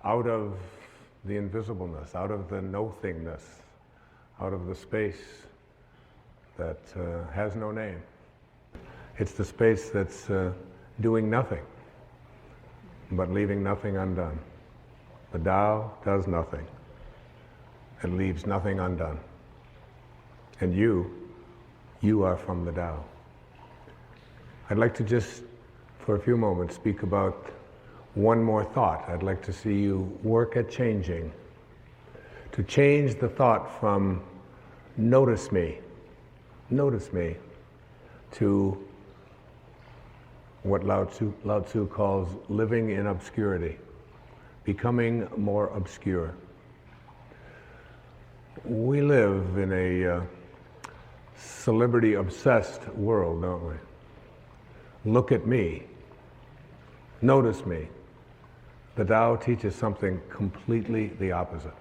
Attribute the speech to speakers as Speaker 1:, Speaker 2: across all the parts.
Speaker 1: out of the invisibleness, out of the no-thingness, out of the space that has no name. It's the space that's doing nothing, but leaving nothing undone. The Tao does nothing and leaves nothing undone. And you are from the Tao. I'd like to just, for a few moments, speak about one more thought. I'd like to see you work at changing. To change the thought from notice me, to what Lao Tzu calls living in obscurity, becoming more obscure. We live in a celebrity-obsessed world, don't we? Look at me. Notice me. The Tao teaches something completely the opposite.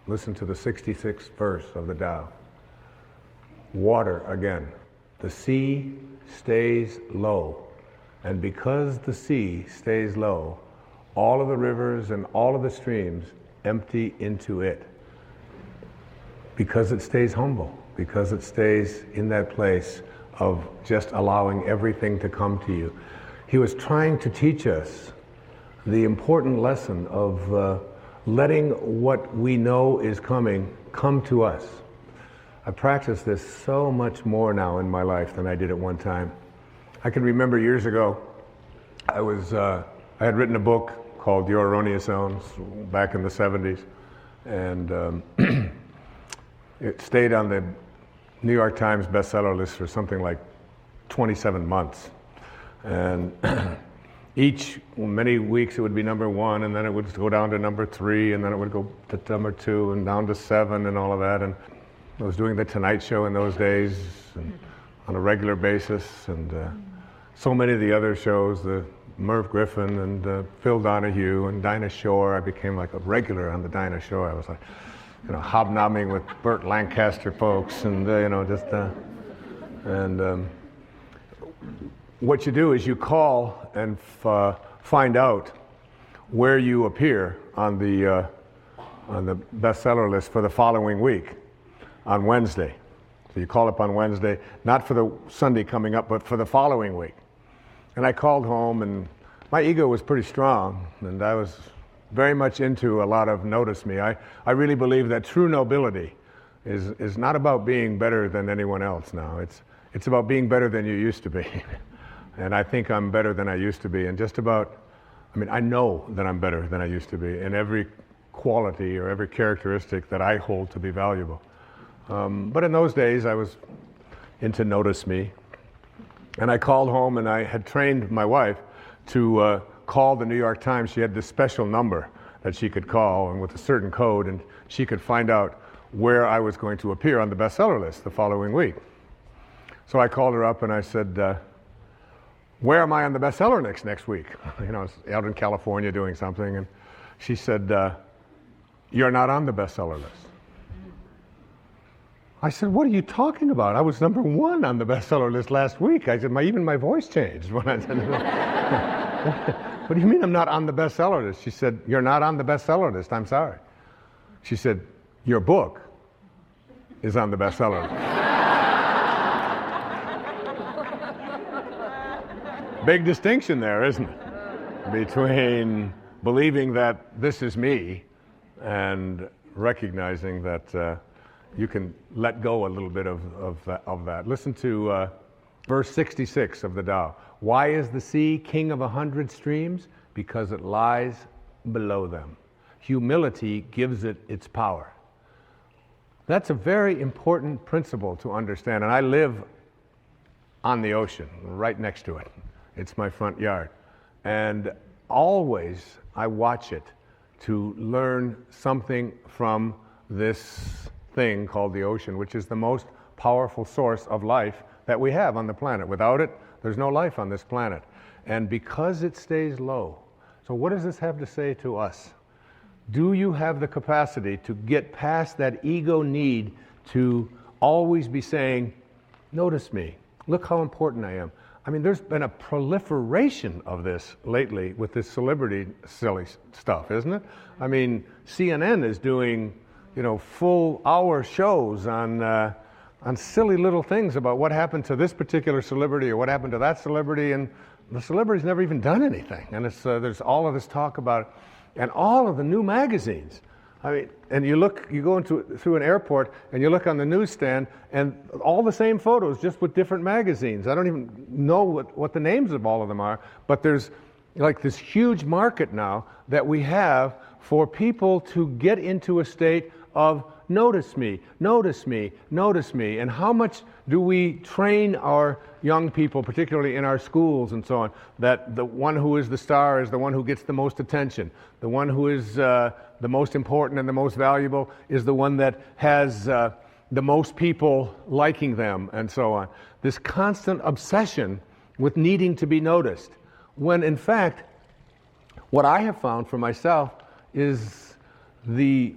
Speaker 1: Listen to the 66th verse of the Tao. Water again. The sea stays low. And because the sea stays low, all of the rivers and all of the streams empty into it. Because it stays humble. Because it stays in that place of just allowing everything to come to you. He was trying to teach us the important lesson of letting what we know is coming come to us. I practice this so much more now in my life than I did at one time. I can remember years ago, I had written a book called Your Erroneous Zones back in the 70s, and it stayed on the New York Times bestseller list for something like 27 months. And many weeks it would be number 1, and then it would go down to number 3, and then it would go to number 2, and down to 7, and all of that. And I was doing The Tonight Show in those days, and on a regular basis, and so many of the other shows, the Merv Griffin and Phil Donahue and Dinah Shore. I became like a regular on the Dinah Shore. I was like, hobnobbing with Burt Lancaster folks, and what you do is you call and find out where you appear on the bestseller list for the following week on Wednesday. So you call up on Wednesday, not for the Sunday coming up, but for the following week. And I called home, and my ego was pretty strong, and I was very much into a lot of notice me. I really believe that true nobility is not about being better than anyone else now. It's about being better than you used to be. And I think I'm better than I used to be. And I know that I'm better than I used to be in every quality or every characteristic that I hold to be valuable. But in those days, I was into notice me. And I called home, and I had trained my wife to call the New York Times. She had this special number that she could call, and with a certain code, and she could find out where I was going to appear on the bestseller list the following week. So I called her up and I said, where am I on the bestseller list next week? I was out in California doing something, and she said, you're not on the bestseller list. I said, what are you talking about? I was number 1 on the bestseller list last week. I said, even my voice changed when I said, what do you mean I'm not on the bestseller list? She said, you're not on the bestseller list, I'm sorry. She said, your book is on the bestseller list. Big distinction there, isn't it? Between believing that this is me and recognizing that you can let go a little bit of that. Listen to verse 66 of the Tao. Why is the sea king of 100 streams? Because it lies below them. Humility gives it its power. That's a very important principle to understand. And I live on the ocean, right next to it. It's my front yard. And always I watch it to learn something from this thing called the ocean, which is the most powerful source of life that we have on the planet. Without it, there's no life on this planet. And because it stays low, so what does this have to say to us? Do you have the capacity to get past that ego need to always be saying, notice me, look how important I am. I mean, there's been a proliferation of this lately with this celebrity silly stuff, isn't it? I mean, CNN is doing, full hour shows on silly little things about what happened to this particular celebrity or what happened to that celebrity, and the celebrity's never even done anything. And there's all of this talk about it, and all of the new magazines. I mean, and you go through an airport and you look on the newsstand and all the same photos, just with different magazines. I don't even know what the names of all of them are, but there's like this huge market now that we have for people to get into a state of notice me, notice me, notice me. And how much do we train our young people, particularly in our schools and so on, that the one who is the star is the one who gets the most attention. The one who is the most important and the most valuable is the one that has the most people liking them and so on. This constant obsession with needing to be noticed. When in fact, what I have found for myself is the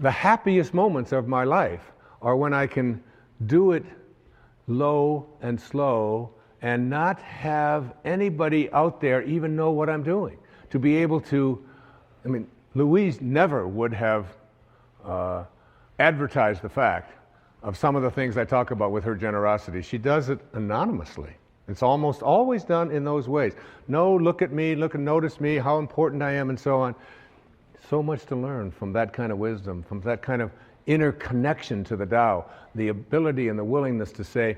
Speaker 1: happiest moments of my life are when I can do it low and slow and not have anybody out there even know what I'm doing. To be able to, Louise never would have advertised the fact of some of the things I talk about with her generosity. She does it anonymously. It's almost always done in those ways. No, look at me, look and notice me, how important I am, and so on. So much to learn from that kind of wisdom, from that kind of inner connection to the Tao, the ability and the willingness to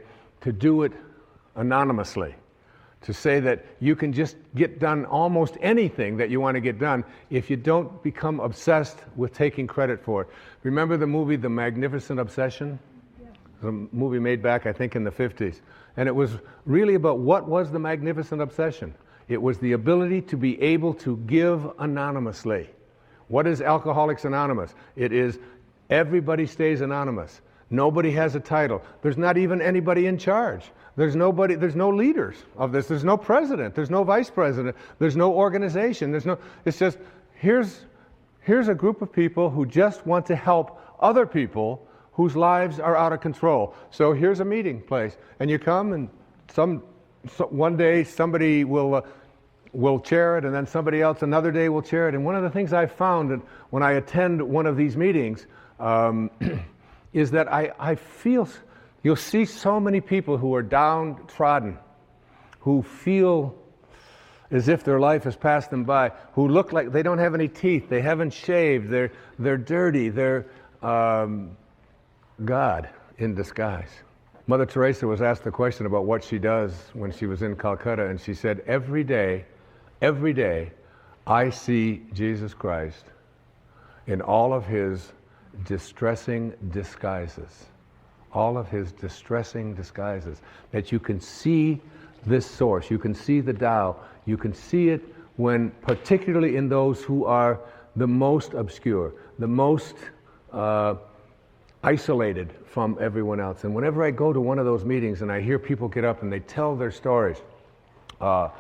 Speaker 1: do it anonymously, to say that you can just get done almost anything that you want to get done if you don't become obsessed with taking credit for it. Remember the movie The Magnificent Obsession? Yeah. It was a movie made back, I think, in the 50s. And it was really about what was the magnificent obsession. It was the ability to be able to give anonymously. What is Alcoholics Anonymous? It is everybody stays anonymous. Nobody has a title. There's not even anybody in charge. There's no leaders of this. There's no president. There's no vice president. There's no organization. It's just, here's a group of people who just want to help other people whose lives are out of control. So here's a meeting place. And you come and one day somebody will chair it, and then somebody else another day will chair it. And one of the things I've found that when I attend one of these meetings is that I feel you'll see so many people who are downtrodden, who feel as if their life has passed them by, who look like they don't have any teeth, they haven't shaved, they're dirty, they're God in disguise. Mother Teresa was asked the question about what she does when she was in Calcutta, and she said, every day, I see Jesus Christ in all of his distressing disguises. All of his distressing disguises. That you can see this source, you can see the Tao, you can see it when, particularly in those who are the most obscure, the most isolated from everyone else. And whenever I go to one of those meetings and I hear people get up and they tell their stories, I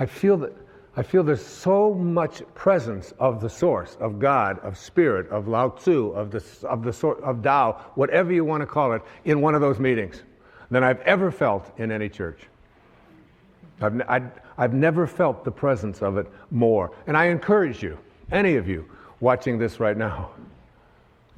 Speaker 1: feel there's so much presence of the source, of God, of spirit, of Lao Tzu, of Tao, whatever you want to call it, in one of those meetings than I've ever felt in any church. I've never felt the presence of it more. And I encourage you, any of you watching this right now,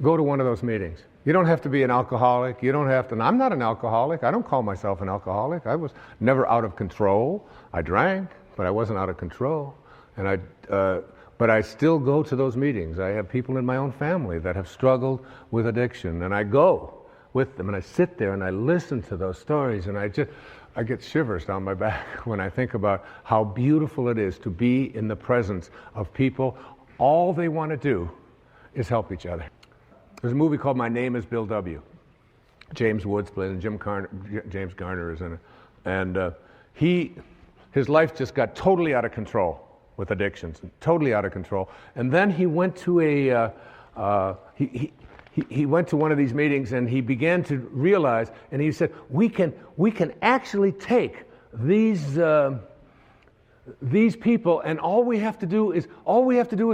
Speaker 1: go to one of those meetings. You don't have to be an alcoholic. You don't have to. And I'm not an alcoholic. I don't call myself an alcoholic. I was never out of control. I drank, but I wasn't out of control. And but I still go to those meetings. I have people in my own family that have struggled with addiction, and I go with them, and I sit there and I listen to those stories, and I get shivers down my back when I think about how beautiful it is to be in the presence of people. All they want to do is help each other. There's a movie called My Name is Bill W. James Woods played, and James Garner is in it. And his life just got totally out of control with addictions, totally out of control. And then he went to he went to one of these meetings, and he began to realize, and he said, we can actually take these people, and all we have to do is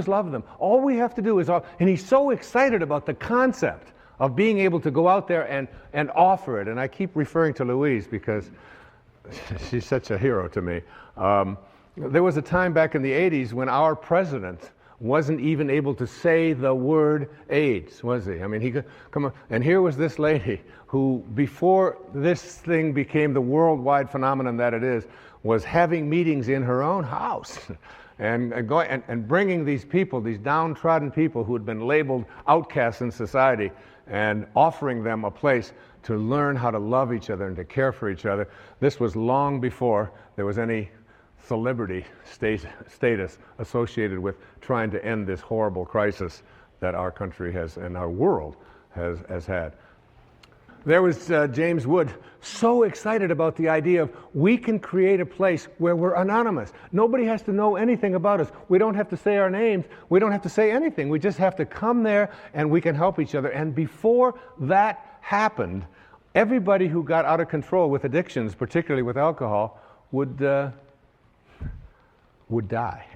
Speaker 1: love them. All we have to do is and he's so excited about the concept of being able to go out there and offer it. And I keep referring to Louise because she's such a hero to me. There was a time back in the 80s when our president wasn't even able to say the word AIDS, was he? I mean, he could come on. And here was this lady who, before this thing became the worldwide phenomenon that it is, was having meetings in her own house and bringing these people, these downtrodden people who had been labeled outcasts in society, and offering them a place to learn how to love each other and to care for each other. This was long before there was any celebrity status associated with trying to end this horrible crisis that our country has and our world has had. There was James Wood, so excited about the idea of we can create a place where we're anonymous. Nobody has to know anything about us. We don't have to say our names. We don't have to say anything. We just have to come there and we can help each other. And before that happened, everybody who got out of control with addictions, particularly with alcohol, would die.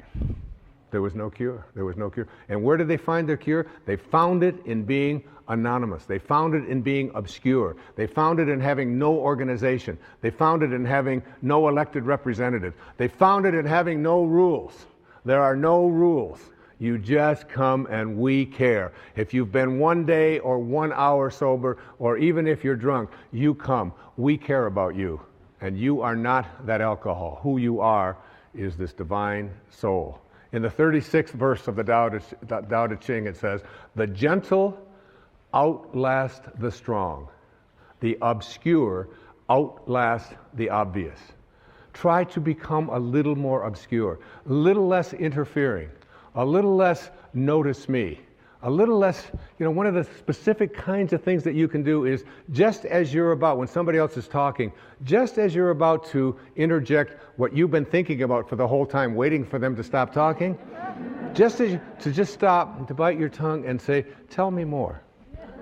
Speaker 1: There was no cure. There was no cure. And where did they find their cure? They found it in being anonymous. They found it in being obscure. They found it in having no organization. They found it in having no elected representative. They found it in having no rules. There are no rules. You just come and we care. If you've been 1 day or 1 hour sober, or even if you're drunk, you come. We care about you. And you are not that alcohol. Who you are is this divine soul. In the 36th verse of the Tao Te Ching, it says, "The gentle outlast the strong. The obscure outlast the obvious." Try to become a little more obscure, a little less interfering, a little less notice me, a little less, one of the specific kinds of things that you can do is just as you're about, when somebody else is talking, just as you're about to interject what you've been thinking about for the whole time, waiting for them to stop talking, just stop, to bite your tongue and say, "Tell me more."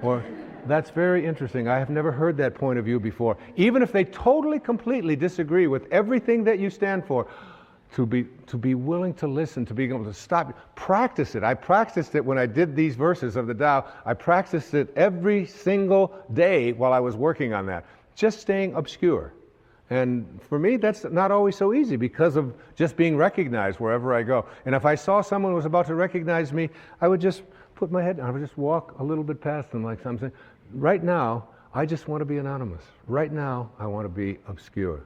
Speaker 1: Or, "That's very interesting. I have never heard that point of view before." Even if they totally, completely disagree with everything that you stand for, to be willing to listen, to be able to stop. Practice it. I practiced it when I did these verses of the Tao. I practiced it every single day while I was working on that. Just staying obscure. And for me, that's not always so easy because of just being recognized wherever I go. And if I saw someone who was about to recognize me, I would just put my head down. I would just walk a little bit past them like something. Right now, I just want to be anonymous. Right now, I want to be obscure.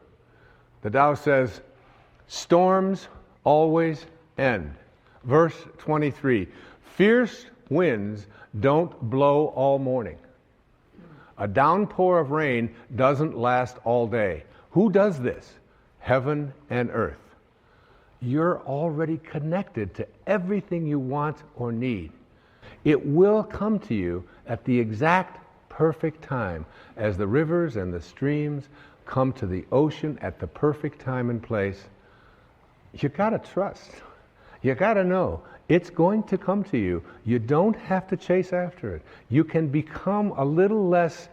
Speaker 1: The Tao says, storms always end. Verse 23, fierce winds don't blow all morning. A downpour of rain doesn't last all day. Who does this? Heaven and earth. You're already connected to everything you want or need. It will come to you at the exact perfect time, as the rivers and the streams come to the ocean at the perfect time and place. You gotta trust. You gotta know it's going to come to you. You don't have to chase after it. You can become a little less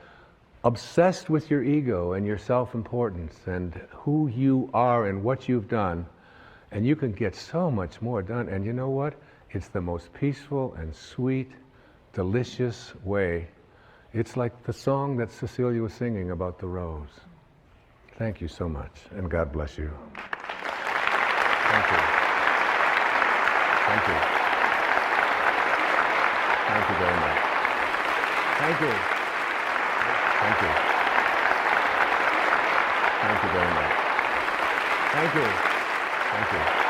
Speaker 1: obsessed with your ego and your self-importance and who you are and what you've done, and you can get so much more done. And you know what? It's the most peaceful and sweet, delicious way. It's like the song that Cecilia was singing about the rose. Thank you so much, and God bless you. Thank you. Thank you. Thank you very much. Thank you. Thank you. Thank you very much. Thank you. Thank you.